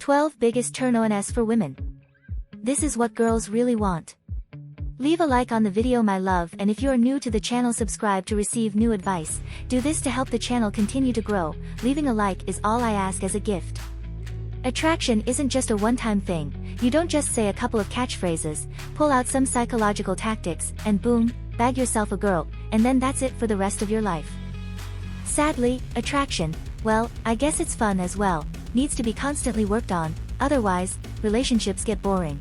12 Biggest Turn-Ons for Women. This is what girls really want. Leave a like on the video my love, and if you are new to the channel, subscribe to receive new advice. Do this to help the channel continue to grow. Leaving a like is all I ask as a gift. Attraction isn't just a one-time thing. You don't just say a couple of catchphrases, pull out some psychological tactics, and boom, bag yourself a girl, and then that's it for the rest of your life. Sadly, attraction, well, I guess it's fun as well, needs to be constantly worked on, otherwise, relationships get boring.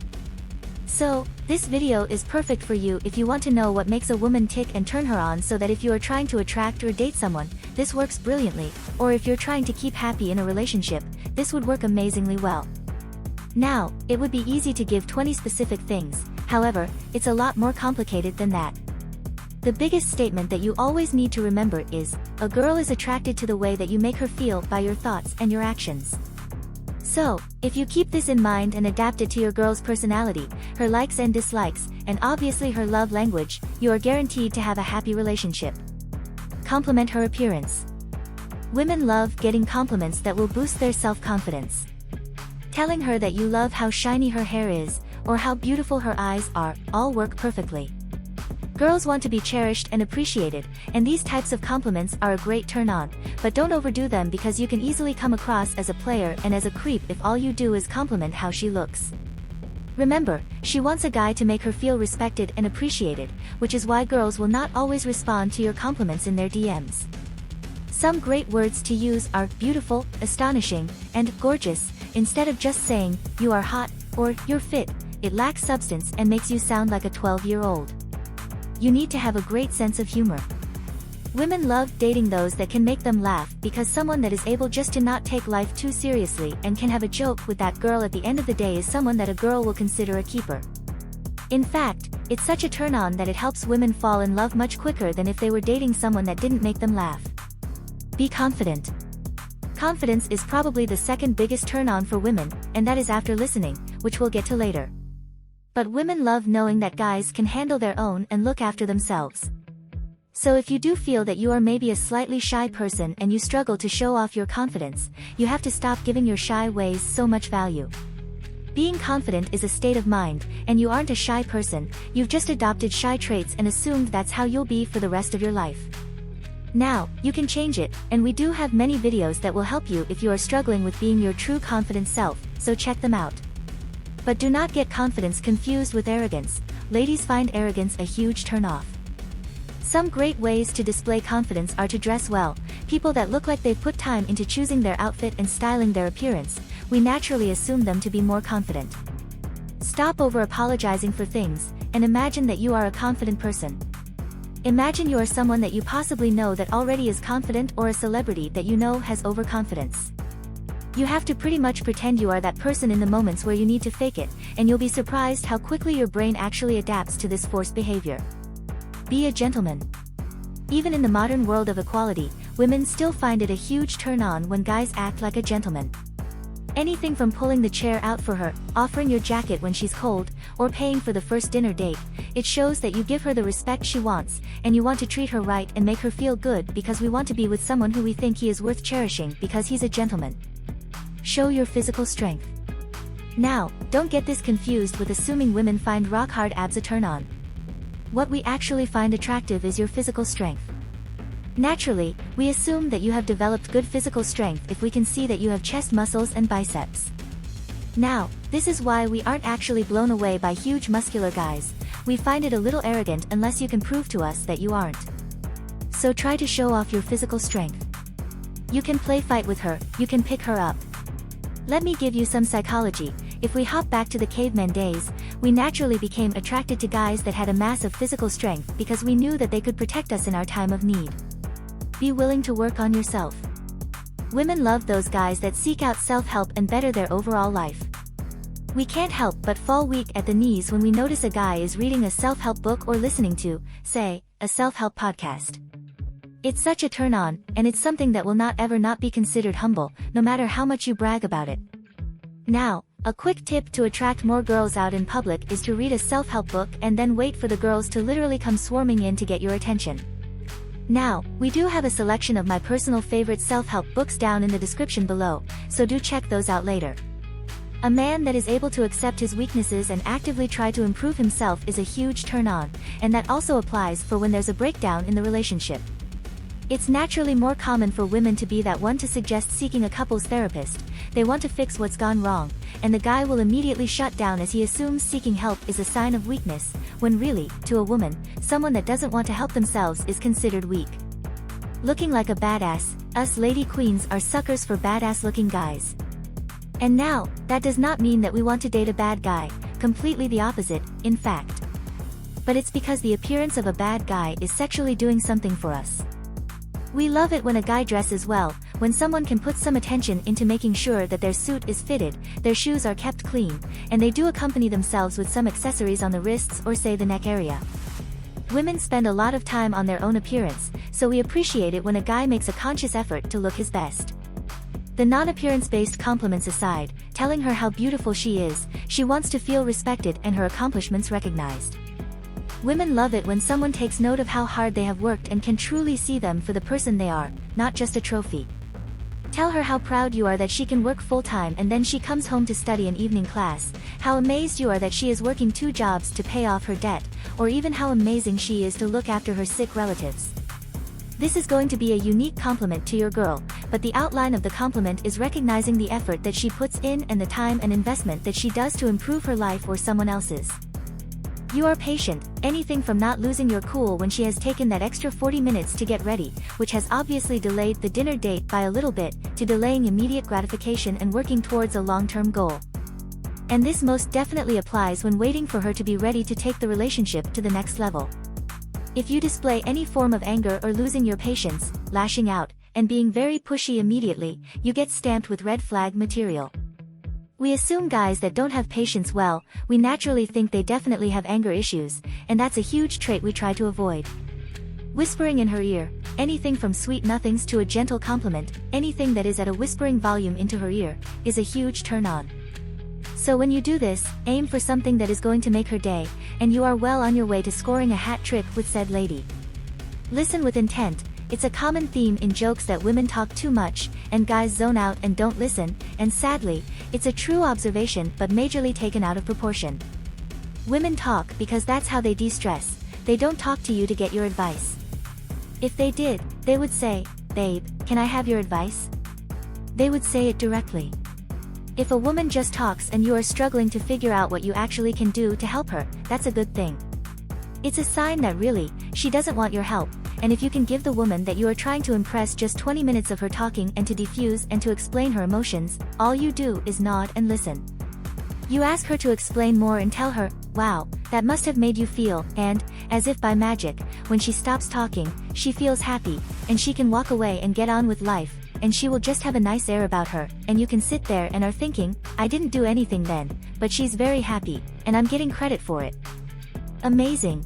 So, this video is perfect for you if you want to know what makes a woman tick and turn her on, so that if you are trying to attract or date someone, this works brilliantly, or if you're trying to keep happy in a relationship, this would work amazingly well. Now, it would be easy to give 20 specific things, however, it's a lot more complicated than that. The biggest statement that you always need to remember is, a girl is attracted to the way that you make her feel by your thoughts and your actions. So, if you keep this in mind and adapt it to your girl's personality, her likes and dislikes, and obviously her love language, you are guaranteed to have a happy relationship. Compliment her appearance. Women love getting compliments that will boost their self-confidence. Telling her that you love how shiny her hair is, or how beautiful her eyes are, all work perfectly. Girls want to be cherished and appreciated, and these types of compliments are a great turn-on, but don't overdo them because you can easily come across as a player and as a creep if all you do is compliment how she looks. Remember, she wants a guy to make her feel respected and appreciated, which is why girls will not always respond to your compliments in their DMs. Some great words to use are beautiful, astonishing, and gorgeous. Instead of just saying, you are hot, or you're fit, it lacks substance and makes you sound like a 12-year-old. You need to have a great sense of humor. Women love dating those that can make them laugh, because someone that is able just to not take life too seriously and can have a joke with that girl at the end of the day is someone that a girl will consider a keeper. In fact, it's such a turn-on that it helps women fall in love much quicker than if they were dating someone that didn't make them laugh. Be confident. Confidence is probably the second biggest turn-on for women, and that is after listening, which we'll get to later. But women love knowing that guys can handle their own and look after themselves. So if you do feel that you are maybe a slightly shy person and you struggle to show off your confidence, you have to stop giving your shy ways so much value. Being confident is a state of mind, and you aren't a shy person, you've just adopted shy traits and assumed that's how you'll be for the rest of your life. Now, you can change it, and we do have many videos that will help you if you are struggling with being your true confident self, so check them out. But do not get confidence confused with arrogance. Ladies find arrogance a huge turn-off. Some great ways to display confidence are to dress well. People that look like they've put time into choosing their outfit and styling their appearance, we naturally assume them to be more confident. Stop over-apologizing for things, and imagine that you are a confident person. Imagine you are someone that you possibly know that already is confident, or a celebrity that you know has overconfidence. You have to pretty much pretend you are that person in the moments where you need to fake it, and you'll be surprised how quickly your brain actually adapts to this forced behavior. Be a gentleman. Even in the modern world of equality, women still find it a huge turn-on when guys act like a gentleman. Anything from pulling the chair out for her, offering your jacket when she's cold, or paying for the first dinner date, it shows that you give her the respect she wants, and you want to treat her right and make her feel good, because we want to be with someone who we think he is worth cherishing because he's a gentleman. Show your physical strength. Now, don't get this confused with assuming women find rock-hard abs a turn-on. What we actually find attractive is your physical strength. Naturally, we assume that you have developed good physical strength if we can see that you have chest muscles and biceps. Now, this is why we aren't actually blown away by huge muscular guys. We find it a little arrogant unless you can prove to us that you aren't. So try to show off your physical strength. You can play fight with her, you can pick her up. Let me give you some psychology. If we hop back to the caveman days, we naturally became attracted to guys that had a massive physical strength because we knew that they could protect us in our time of need. Be willing to work on yourself. Women love those guys that seek out self-help and better their overall life. We can't help but fall weak at the knees when we notice a guy is reading a self-help book or listening to, say, a self-help podcast. It's such a turn-on, and it's something that will not ever not be considered humble, no matter how much you brag about it. Now, a quick tip to attract more girls out in public is to read a self-help book and then wait for the girls to literally come swarming in to get your attention. Now, we do have a selection of my personal favorite self-help books down in the description below, so do check those out later. A man that is able to accept his weaknesses and actively try to improve himself is a huge turn-on, and that also applies for when there's a breakdown in the relationship. It's naturally more common for women to be that one to suggest seeking a couples therapist. They want to fix what's gone wrong, and the guy will immediately shut down as he assumes seeking help is a sign of weakness, when really, to a woman, someone that doesn't want to help themselves is considered weak. Looking like a badass, us lady queens are suckers for badass-looking guys. And now, that does not mean that we want to date a bad guy, completely the opposite, in fact. But it's because the appearance of a bad guy is sexually doing something for us. We love it when a guy dresses well, when someone can put some attention into making sure that their suit is fitted, their shoes are kept clean, and they do accompany themselves with some accessories on the wrists or say the neck area. Women spend a lot of time on their own appearance, so we appreciate it when a guy makes a conscious effort to look his best. The non-appearance-based compliments aside, telling her how beautiful she is, she wants to feel respected and her accomplishments recognized. Women love it when someone takes note of how hard they have worked and can truly see them for the person they are, not just a trophy. Tell her how proud you are that she can work full-time and then she comes home to study an evening class, how amazed you are that she is working 2 jobs to pay off her debt, or even how amazing she is to look after her sick relatives. This is going to be a unique compliment to your girl, but the outline of the compliment is recognizing the effort that she puts in and the time and investment that she does to improve her life or someone else's. You are patient, anything from not losing your cool when she has taken that extra 40 minutes to get ready, which has obviously delayed the dinner date by a little bit, to delaying immediate gratification and working towards a long-term goal. And this most definitely applies when waiting for her to be ready to take the relationship to the next level. If you display any form of anger or losing your patience, lashing out, and being very pushy immediately, you get stamped with red flag material. We assume guys that don't have patience well, we naturally think they definitely have anger issues, and that's a huge trait we try to avoid. Whispering in her ear, anything from sweet nothings to a gentle compliment, anything that is at a whispering volume into her ear, is a huge turn-on. So when you do this, aim for something that is going to make her day, and you are well on your way to scoring a hat trick with said lady. Listen with intent. It's a common theme in jokes that women talk too much, and guys zone out and don't listen, and sadly, it's a true observation but majorly taken out of proportion. Women talk because that's how they de-stress, they don't talk to you to get your advice. If they did, they would say, "Babe, can I have your advice?" They would say it directly. If a woman just talks and you are struggling to figure out what you actually can do to help her, that's a good thing. It's a sign that really, she doesn't want your help, and if you can give the woman that you are trying to impress just 20 minutes of her talking and to defuse and to explain her emotions, all you do is nod and listen. You ask her to explain more and tell her, "Wow, that must have made you feel," and, as if by magic, when she stops talking, she feels happy, and she can walk away and get on with life, and she will just have a nice air about her, and you can sit there and are thinking, "I didn't do anything then, but she's very happy, and I'm getting credit for it." Amazing.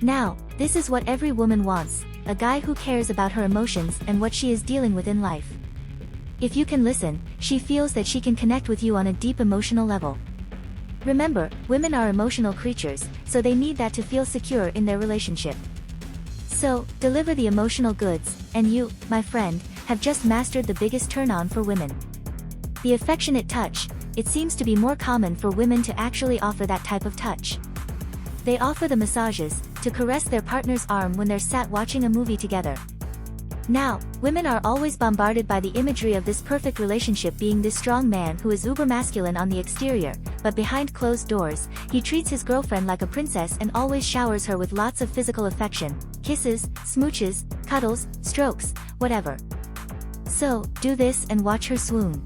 Now, this is what every woman wants, a guy who cares about her emotions and what she is dealing with in life. If you can listen, she feels that she can connect with you on a deep emotional level. Remember, women are emotional creatures, so they need that to feel secure in their relationship. So, deliver the emotional goods, and you, my friend, have just mastered the biggest turn-on for women. The affectionate touch. It seems to be more common for women to actually offer that type of touch. They offer the massages, to caress their partner's arm when they're sat watching a movie together. Now, women are always bombarded by the imagery of this perfect relationship being this strong man who is uber masculine on the exterior, but behind closed doors, he treats his girlfriend like a princess and always showers her with lots of physical affection, kisses, smooches, cuddles, strokes, whatever. So, do this and watch her swoon.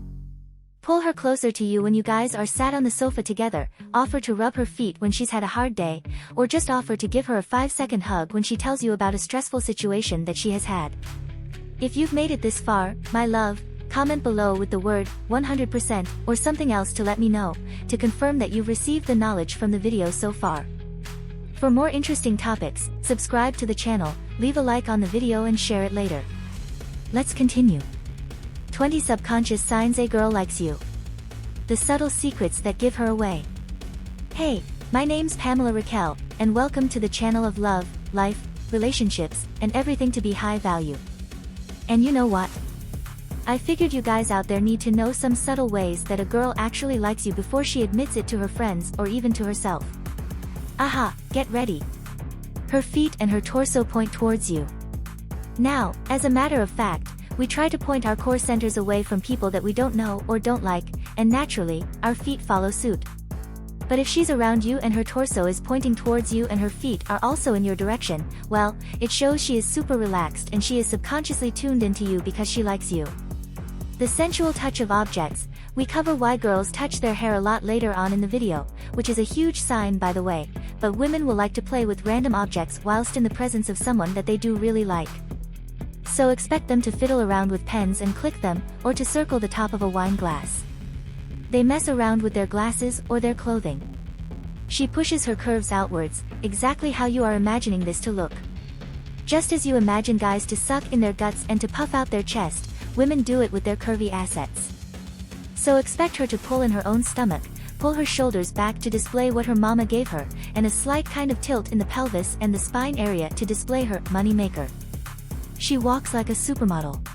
Pull her closer to you when you guys are sat on the sofa together, offer to rub her feet when she's had a hard day, or just offer to give her a 5-second hug when she tells you about a stressful situation that she has had. If you've made it this far, my love, comment below with the word 100% or something else to let me know, to confirm that you've received the knowledge from the video so far. For more interesting topics, subscribe to the channel, leave a like on the video and share it later. Let's continue. 20 subconscious signs a girl likes you. The subtle secrets that give her away. Hey, my name's Pamela Raquel, and welcome to the channel of love, life, relationships, and everything to be high value. And you know what? I figured you guys out there need to know some subtle ways that a girl actually likes you before she admits it to her friends or even to herself. Aha, get ready. Her feet and her torso point towards you. Now, as a matter of fact, we try to point our core centers away from people that we don't know or don't like, and naturally, our feet follow suit. But if she's around you and her torso is pointing towards you and her feet are also in your direction, well, it shows she is super relaxed and she is subconsciously tuned into you because she likes you. The sensual touch of objects. We cover why girls touch their hair a lot later on in the video, which is a huge sign by the way, but women will like to play with random objects whilst in the presence of someone that they do really like. So expect them to fiddle around with pens and click them, or to circle the top of a wine glass. They mess around with their glasses or their clothing. She pushes her curves outwards, exactly how you are imagining this to look. Just as you imagine guys to suck in their guts and to puff out their chest, women do it with their curvy assets. So expect her to pull in her own stomach, pull her shoulders back to display what her mama gave her, and a slight kind of tilt in the pelvis and the spine area to display her money maker. She walks like a supermodel.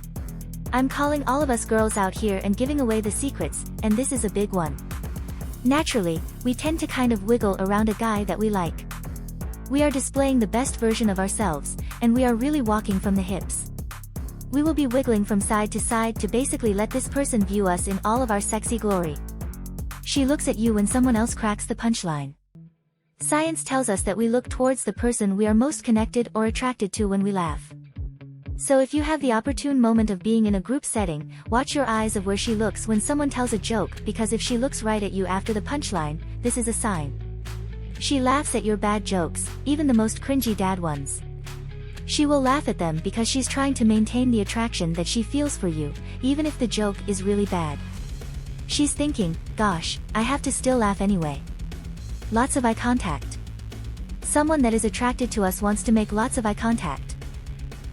I'm calling all of us girls out here and giving away the secrets, and this is a big one. Naturally, we tend to kind of wiggle around a guy that we like. We are displaying the best version of ourselves, and we are really walking from the hips. We will be wiggling from side to basically let this person view us in all of our sexy glory. She looks at you when someone else cracks the punchline. Science tells us that we look towards the person we are most connected or attracted to when we laugh. So if you have the opportune moment of being in a group setting, watch your eyes of where she looks when someone tells a joke, because if she looks right at you after the punchline, this is a sign. She laughs at your bad jokes, even the most cringy dad ones. She will laugh at them because she's trying to maintain the attraction that she feels for you, even if the joke is really bad. She's thinking, gosh, I have to still laugh anyway. Lots of eye contact. Someone that is attracted to us wants to make lots of eye contact.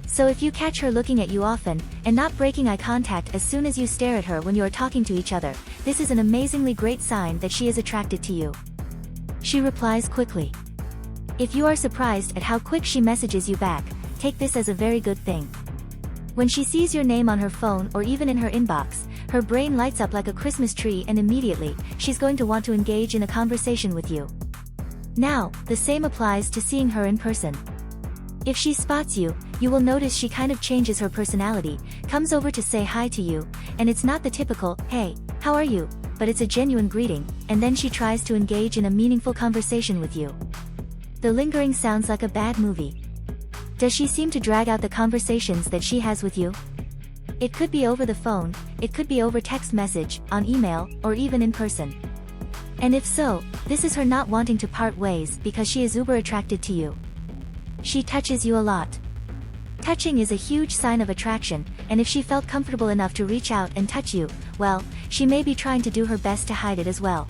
So if you catch her looking at you often, and not breaking eye contact as soon as you stare at her when you are talking to each other, this is an amazingly great sign that she is attracted to you. She replies quickly. If you are surprised at how quick she messages you back, take this as a very good thing. When she sees your name on her phone or even in her inbox, her brain lights up like a Christmas tree and immediately, she's going to want to engage in a conversation with you. Now, the same applies to seeing her in person. If she spots you, you will notice she kind of changes her personality, comes over to say hi to you, and it's not the typical, hey, how are you, but it's a genuine greeting, and then she tries to engage in a meaningful conversation with you. The lingering sounds like a bad movie. Does she seem to drag out the conversations that she has with you? It could be over the phone, it could be over text message, on email, or even in person. And if so, this is her not wanting to part ways because she is uber attracted to you. She touches you a lot. Touching is a huge sign of attraction, and if she felt comfortable enough to reach out and touch you, well, she may be trying to do her best to hide it as well.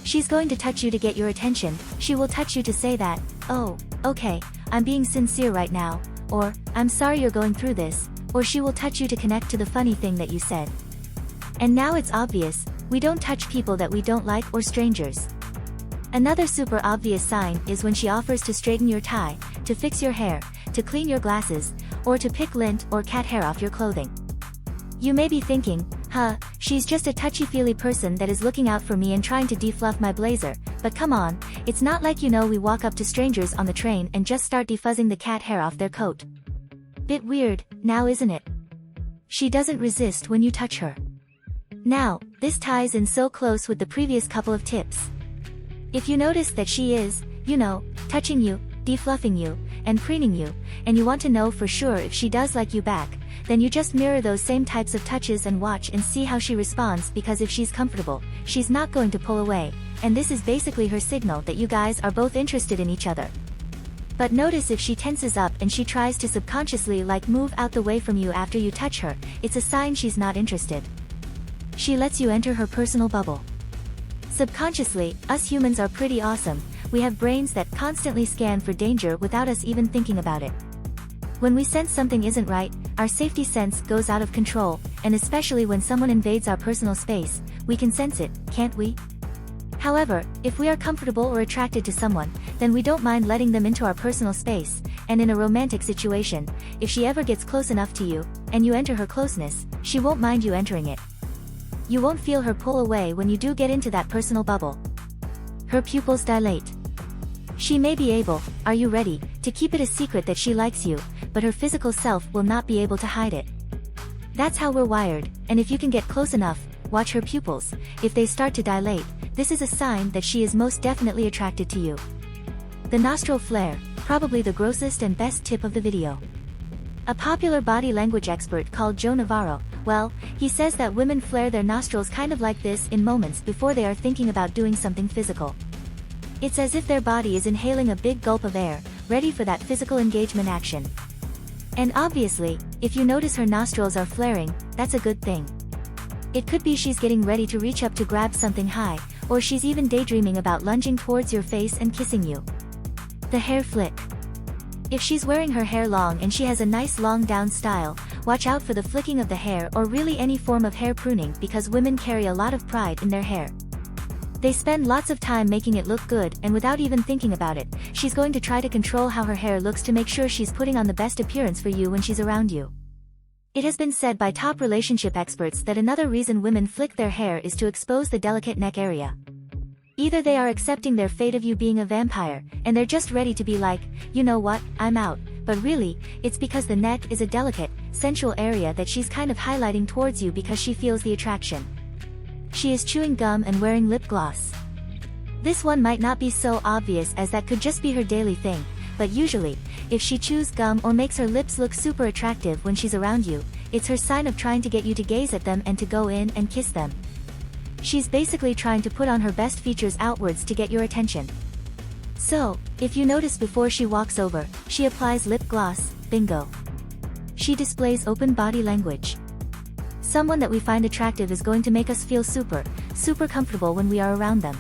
She's going to touch you to get your attention, she will touch you to say that, oh, okay, I'm being sincere right now, or, I'm sorry you're going through this, or she will touch you to connect to the funny thing that you said. And now it's obvious, we don't touch people that we don't like or strangers. Another super obvious sign is when she offers to straighten your tie, to fix your hair, to clean your glasses, or to pick lint or cat hair off your clothing. You may be thinking, she's just a touchy-feely person that is looking out for me and trying to defluff my blazer, but come on, it's not like we walk up to strangers on the train and just start defuzzing the cat hair off their coat. Bit weird, now isn't it? She doesn't resist when you touch her. Now, this ties in so close with the previous couple of tips. If you notice that she is, touching you, defluffing you, and preening you, and you want to know for sure if she does like you back, then you just mirror those same types of touches and watch and see how she responds, because if she's comfortable, she's not going to pull away, and this is basically her signal that you guys are both interested in each other. But notice if she tenses up and she tries to subconsciously move out the way from you after you touch her, it's a sign she's not interested. She lets you enter her personal bubble. Subconsciously, us humans are pretty awesome. We have brains that constantly scan for danger without us even thinking about it. When we sense something isn't right, our safety sense goes out of control, and especially when someone invades our personal space, we can sense it, can't we? However, if we are comfortable or attracted to someone, then we don't mind letting them into our personal space, and in a romantic situation, if she ever gets close enough to you, and you enter her closeness, she won't mind you entering it. You won't feel her pull away when you do get into that personal bubble. Her pupils dilate. She may be able, are you ready, to keep it a secret that she likes you, but her physical self will not be able to hide it. That's how we're wired, and if you can get close enough, watch her pupils. If they start to dilate, this is a sign that she is most definitely attracted to you. The nostril flare, probably the grossest and best tip of the video. A popular body language expert called Joe Navarro, well, he says that women flare their nostrils kind of like this in moments before they are thinking about doing something physical. It's as if their body is inhaling a big gulp of air, ready for that physical engagement action. And obviously, if you notice her nostrils are flaring, that's a good thing. It could be she's getting ready to reach up to grab something high, or she's even daydreaming about lunging towards your face and kissing you. The hair flick. If she's wearing her hair long and she has a nice long down style, watch out for the flicking of the hair or really any form of hair pruning because women carry a lot of pride in their hair. They spend lots of time making it look good, and without even thinking about it, she's going to try to control how her hair looks to make sure she's putting on the best appearance for you when she's around you. It has been said by top relationship experts that another reason women flick their hair is to expose the delicate neck area. Either they are accepting their fate of you being a vampire, and they're just ready to be like, you know what, I'm out, but really, it's because the neck is a delicate, sensual area that she's kind of highlighting towards you because she feels the attraction. She is chewing gum and wearing lip gloss. This one might not be so obvious as that could just be her daily thing, but usually, if she chews gum or makes her lips look super attractive when she's around you, it's her sign of trying to get you to gaze at them and to go in and kiss them. She's basically trying to put on her best features outwards to get your attention. So, if you notice before she walks over, she applies lip gloss, bingo. She displays open body language. Someone that we find attractive is going to make us feel super comfortable when we are around them.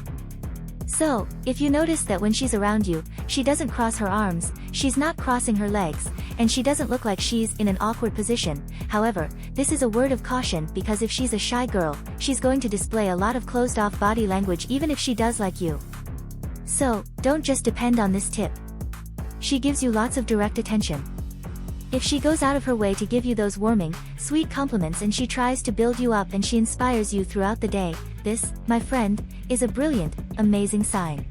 So, if you notice that when she's around you, she doesn't cross her arms, she's not crossing her legs, and she doesn't look like she's in an awkward position. However, this is a word of caution because if she's a shy girl, she's going to display a lot of closed-off body language even if she does like you. So, don't just depend on this tip. She gives you lots of direct attention. If she goes out of her way to give you those warming, sweet compliments and she tries to build you up and she inspires you throughout the day, this, my friend, is a brilliant, amazing sign.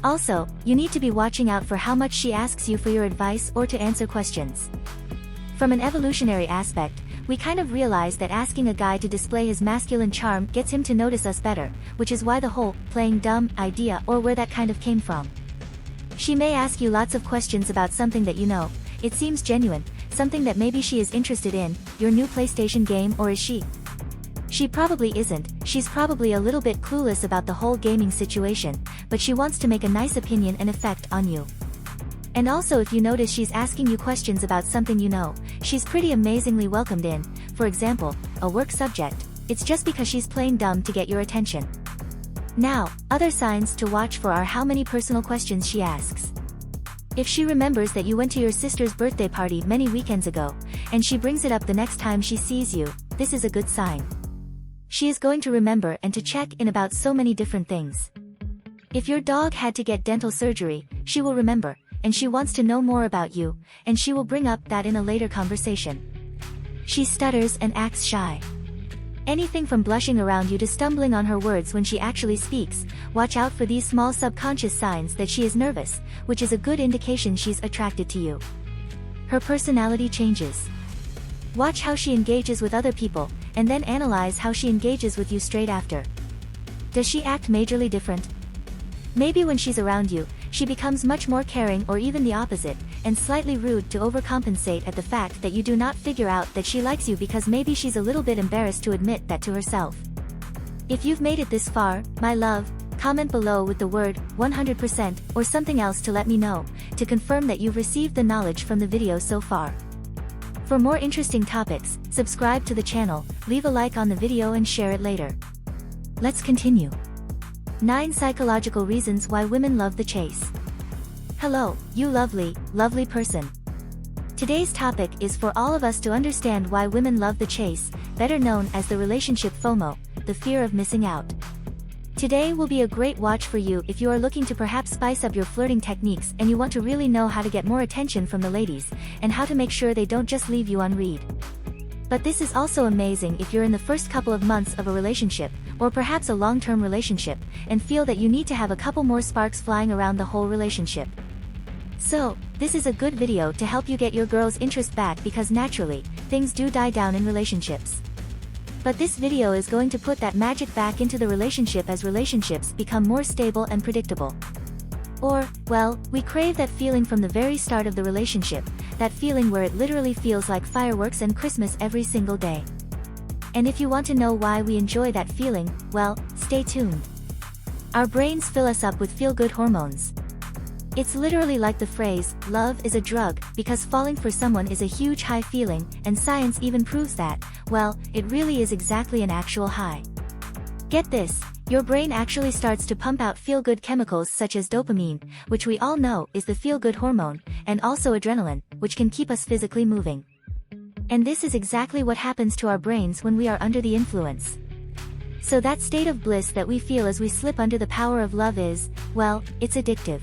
Also, you need to be watching out for how much she asks you for your advice or to answer questions. From an evolutionary aspect, we kind of realize that asking a guy to display his masculine charm gets him to notice us better, which is why the whole playing dumb idea or where that kind of came from. She may ask you lots of questions about something that you know. It seems genuine, something that maybe she is interested in, your new PlayStation game, or is she? She probably isn't, she's probably a little bit clueless about the whole gaming situation, but she wants to make a nice opinion and effect on you. And also if you notice she's asking you questions about something you know, she's pretty amazingly welcomed in, for example, a work subject, it's just because she's playing dumb to get your attention. Now, other signs to watch for are how many personal questions she asks. If she remembers that you went to your sister's birthday party many weekends ago, and she brings it up the next time she sees you, this is a good sign. She is going to remember and to check in about so many different things. If your dog had to get dental surgery, she will remember, and she wants to know more about you, and she will bring up that in a later conversation. She stutters and acts shy. Anything from blushing around you to stumbling on her words when she actually speaks, watch out for these small subconscious signs that she is nervous, which is a good indication she's attracted to you. Her personality changes. Watch how she engages with other people, and then analyze how she engages with you straight after. Does she act majorly different? Maybe when she's around you, she becomes much more caring or even the opposite, and slightly rude to overcompensate at the fact that you do not figure out that she likes you because maybe she's a little bit embarrassed to admit that to herself. If you've made it this far, my love, comment below with the word 100% or something else to let me know, to confirm that you've received the knowledge from the video so far. For more interesting topics, subscribe to the channel, leave a like on the video and share it later. Let's continue. 9 Psychological Reasons Why Women Love the Chase. Hello, you lovely person. Today's topic is for all of us to understand why women love the chase, better known as the relationship FOMO, the fear of missing out. Today will be a great watch for you if you are looking to perhaps spice up your flirting techniques and you want to really know how to get more attention from the ladies, and how to make sure they don't just leave you unread. But this is also amazing if you're in the first couple of months of a relationship, or perhaps a long-term relationship, and feel that you need to have a couple more sparks flying around the whole relationship. So, this is a good video to help you get your girl's interest back, because naturally, things do die down in relationships. But this video is going to put that magic back into the relationship as relationships become more stable and predictable. Or, well, we crave that feeling from the very start of the relationship, that feeling where it literally feels like fireworks and Christmas every single day. And if you want to know why we enjoy that feeling, well, stay tuned. Our brains fill us up with feel-good hormones. It's literally like the phrase, love is a drug, because falling for someone is a huge high feeling, and science even proves that, well, it really is exactly an actual high. Get this, your brain actually starts to pump out feel-good chemicals such as dopamine, which we all know is the feel-good hormone, and also adrenaline, which can keep us physically moving. And this is exactly what happens to our brains when we are under the influence. So that state of bliss that we feel as we slip under the power of love is, well, it's addictive.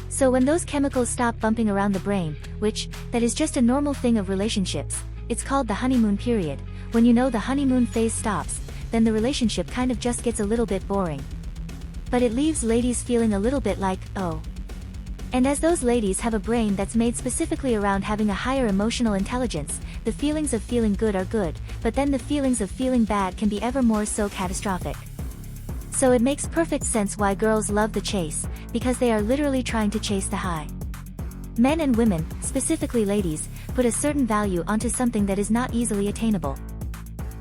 So when those chemicals stop bumping around the brain, that is just a normal thing of relationships, it's called the honeymoon period. When you know the honeymoon phase stops, then the relationship kind of just gets a little bit boring. But it leaves ladies feeling a little bit like, oh. And as those ladies have a brain that's made specifically around having a higher emotional intelligence, the feelings of feeling good are good, but then the feelings of feeling bad can be ever more so catastrophic. So it makes perfect sense why girls love the chase, because they are literally trying to chase the high. Men and women, specifically ladies, put a certain value onto something that is not easily attainable.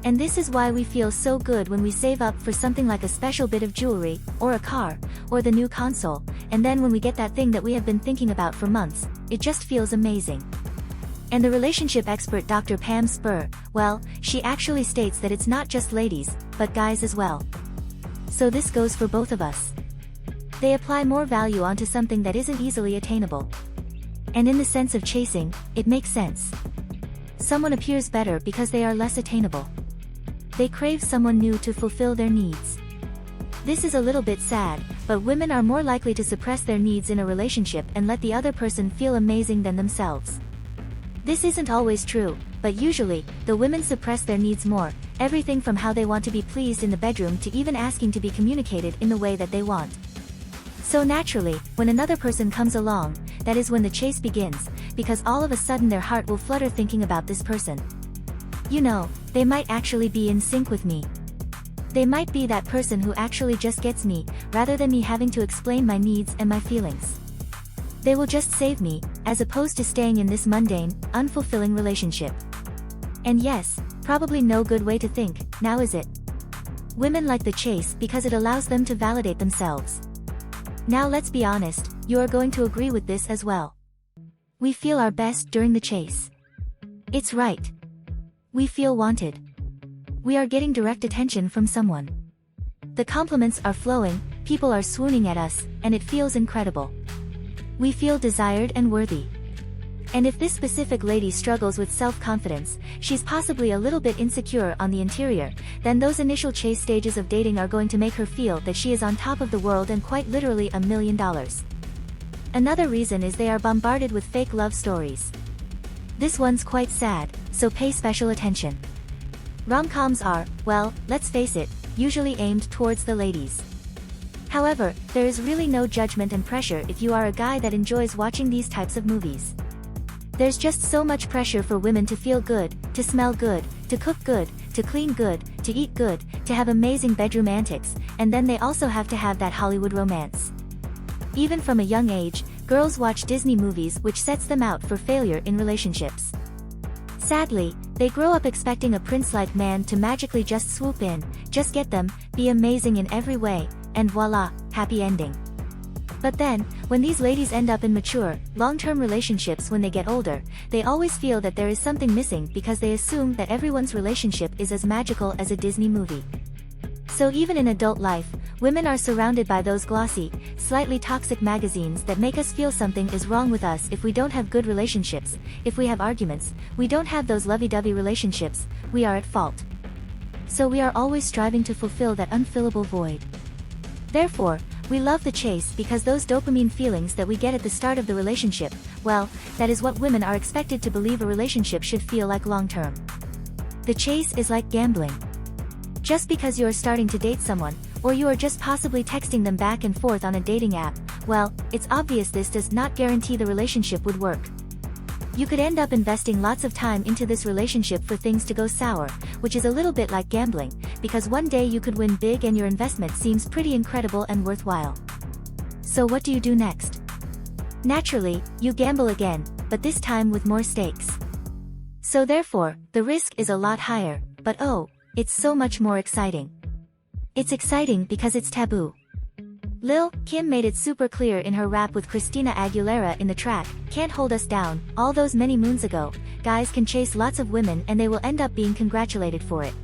And this is why we feel so good when we save up for something like a special bit of jewelry, or a car, or the new console, and then when we get that thing that we have been thinking about for months, it just feels amazing. And the relationship expert Dr. Pam Spur, well, she actually states that it's not just ladies, but guys as well. So this goes for both of us. They apply more value onto something that isn't easily attainable. And in the sense of chasing, it makes sense. Someone appears better because they are less attainable. They crave someone new to fulfill their needs. This is a little bit sad, but women are more likely to suppress their needs in a relationship and let the other person feel amazing than themselves. This isn't always true, but usually, the women suppress their needs more, everything from how they want to be pleased in the bedroom to even asking to be communicated in the way that they want. So naturally, when another person comes along, that is when the chase begins, because all of a sudden their heart will flutter thinking about this person. You know, they might actually be in sync with me. They might be that person who actually just gets me, rather than me having to explain my needs and my feelings. They will just save me, as opposed to staying in this mundane, unfulfilling relationship. And yes, probably no good way to think, now is it? Women like the chase because it allows them to validate themselves. Now let's be honest, you are going to agree with this as well. We feel our best during the chase. It's right. We feel wanted. We are getting direct attention from someone. The compliments are flowing, people are swooning at us, and it feels incredible. We feel desired and worthy. And if this specific lady struggles with self-confidence, she's possibly a little bit insecure on the interior, then those initial chase stages of dating are going to make her feel that she is on top of the world and quite literally $1 million. Another reason is they are bombarded with fake love stories. This one's quite sad, so pay special attention. Rom-coms are, well, let's face it, usually aimed towards the ladies. However, there is really no judgment and pressure if you are a guy that enjoys watching these types of movies. There's just so much pressure for women to feel good, to smell good, to cook good, to clean good, to eat good, to have amazing bedroom antics, and then they also have to have that Hollywood romance. Even from a young age, girls watch Disney movies, which sets them out for failure in relationships. Sadly, they grow up expecting a prince-like man to magically just swoop in, just get them, be amazing in every way, and voila, happy ending. But then, when these ladies end up in mature, long-term relationships when they get older, they always feel that there is something missing because they assume that everyone's relationship is as magical as a Disney movie. So even in adult life, women are surrounded by those glossy, slightly toxic magazines that make us feel something is wrong with us if we don't have good relationships, if we have arguments, we don't have those lovey-dovey relationships, we are at fault. So we are always striving to fulfill that unfillable void. Therefore, we love the chase because those dopamine feelings that we get at the start of the relationship, well, that is what women are expected to believe a relationship should feel like long-term. The chase is like gambling. Just because you are starting to date someone, or you are just possibly texting them back and forth on a dating app, well, it's obvious this does not guarantee the relationship would work. You could end up investing lots of time into this relationship for things to go sour, which is a little bit like gambling, because one day you could win big and your investment seems pretty incredible and worthwhile. So what do you do next? Naturally, you gamble again, but this time with more stakes. So therefore, the risk is a lot higher, but oh, it's so much more exciting. It's exciting because it's taboo. Lil' Kim made it super clear in her rap with Christina Aguilera in the track, Can't Hold Us Down, all those many moons ago, guys can chase lots of women and they will end up being congratulated for it.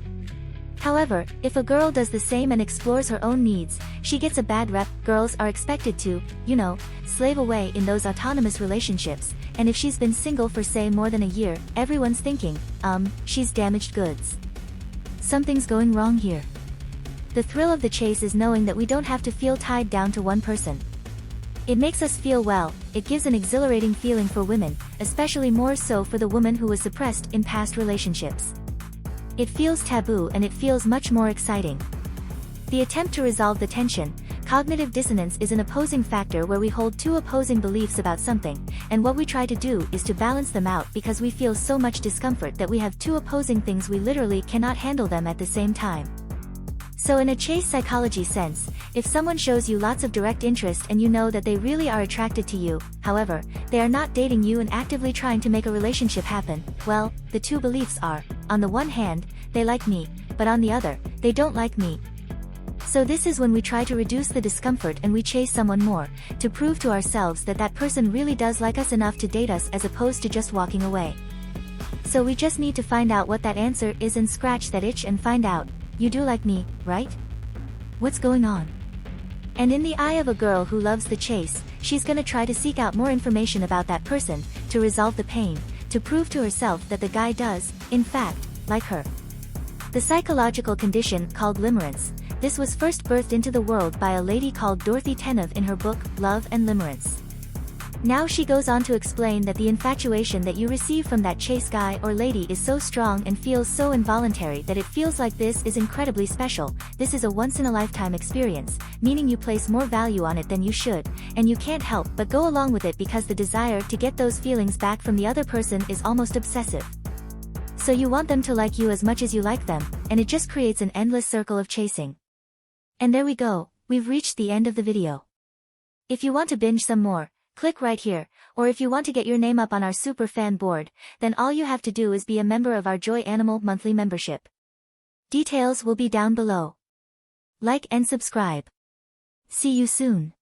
However, if a girl does the same and explores her own needs, she gets a bad rep. Girls are expected to, slave away in those autonomous relationships, and if she's been single for say more than a year, everyone's thinking, she's damaged goods. Something's going wrong here. The thrill of the chase is knowing that we don't have to feel tied down to one person. It makes us feel well, it gives an exhilarating feeling for women, especially more so for the woman who was suppressed in past relationships. It feels taboo and it feels much more exciting. The attempt to resolve the tension, cognitive dissonance, is an opposing factor where we hold two opposing beliefs about something, and what we try to do is to balance them out because we feel so much discomfort that we have two opposing things we literally cannot handle them at the same time. So in a chase psychology sense, if someone shows you lots of direct interest and you know that they really are attracted to you, however, they are not dating you and actively trying to make a relationship happen, well, the two beliefs are, on the one hand, they like me, but on the other, they don't like me. So this is when we try to reduce the discomfort and we chase someone more, to prove to ourselves that that person really does like us enough to date us as opposed to just walking away. So we just need to find out what that answer is and scratch that itch and find out, you do like me, right? What's going on? And in the eye of a girl who loves the chase, she's gonna try to seek out more information about that person, to resolve the pain, to prove to herself that the guy does, in fact, like her. The psychological condition called limerence, this was first birthed into the world by a lady called Dorothy Tenove in her book, Love and Limerence. Now she goes on to explain that the infatuation that you receive from that chase guy or lady is so strong and feels so involuntary that it feels like this is incredibly special. This is a once-in-a-lifetime experience, meaning you place more value on it than you should, and you can't help but go along with it because the desire to get those feelings back from the other person is almost obsessive. So you want them to like you as much as you like them, and it just creates an endless circle of chasing. And there we go, we've reached the end of the video. If you want to binge some more, click right here, or if you want to get your name up on our super fan board, then all you have to do is be a member of our Joy Animal monthly membership. Details will be down below. Like and subscribe. See you soon.